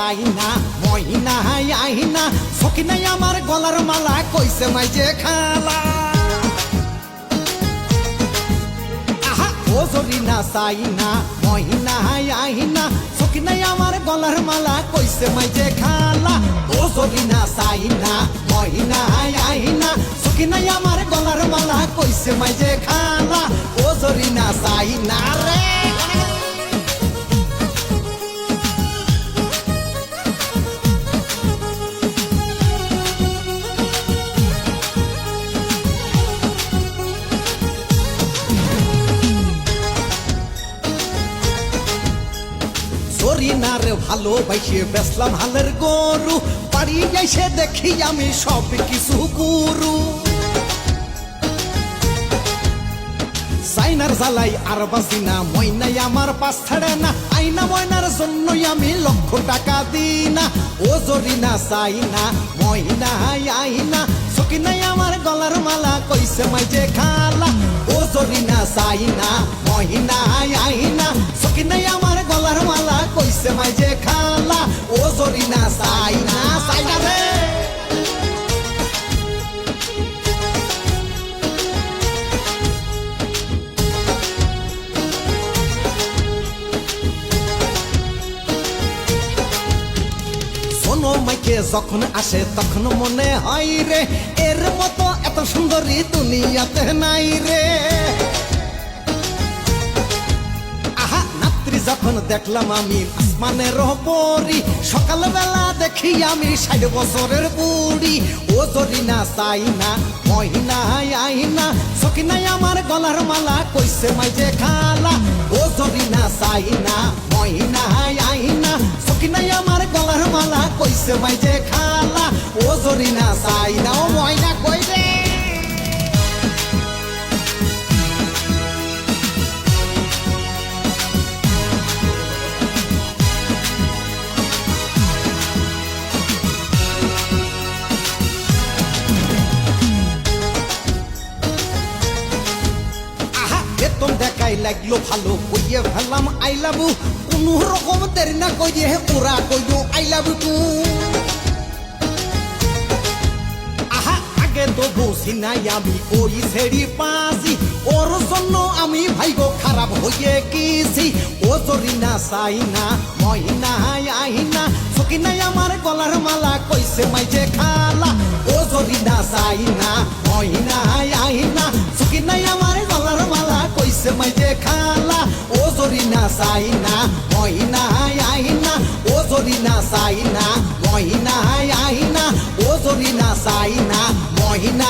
সাইনা মহিনা আইনা সকিনাই আমার গলার মালা কইছে মাইজে খালা আহা ও জরিনা সাইনা মহিনা আইনা সকিনাই আমার গলার মালা কইছে মাইজে খালা ও জরিনা সাইনা মহিনা আইনা সকিনাই আমার গলার মালা কইছে মাইজে খালা ও জরিনা সাইনা রে জরিনারে ভালোবাসে বেসলাম হালের গরু বাড়ি এসে দেখি আমি সব কিছু গুরু সাইনার জ্বালাই আর বাসি না ময়নাই আমার পাশ ছাড়ে না আইনা ময়নার জন্যই আমি লক্ষ টাকা দিই না ও জরিনা সাইনা ময়না আইনা সকিনাই আমার গলার মালা কইছে মাইজে খালা ও জরিনা সাইনা মহিনা আইনা সকিনাই আমার গলার মালা কইছে মাইজে খালা ও জরিনা সাইনা সাইনা রে সোনো মাইকে যখন আসে তখন মনে হয় রে এর মতো এত সুন্দরী দুনিয়াতে নাই রে আহা নাত্রী যখন দেখলাম আমি আসমানের পরি সকালবেলা দেখি আমি ৬০ বছরের বুড়ি ও জরিনা সাইনা মহিনা আইনা সকিনাই আমার গলার মালা কইছে মাইজে খালা ও জরিনা সাইনা মহিনা আইনা সকিনাই আমার গলার মালা কইছে মাইজে খালা ও জরিনা সাইনা ও ময়না কই রে বেতন দেখাই লাগলো ভালো কইয়ে ফেললাম আই লাভ ইউ কোন রকম দেরি না কইয়ে ওরা কইলো আই লাভ ইউ আহা আগে তো বুঝি নাই আমি ওই ছেড়ি পাজি ওর জন্য আমি ভাইগো খারাপ হইয়ে গেছি ও জরিনা সাইনা মহিনা আইনা সকিনাই আমার গলার মালা কইছে মাইজে খালা ও জরিনা সাইনা মহিনা আইনা সকিনাই আমার গলার মালা কইছে মাইজে খালা ও জরিনা সাইনা মহিনা আইনা ও জরিনা সাইনা মহিনা আইনা ও জরিনা সাইনা মহিনা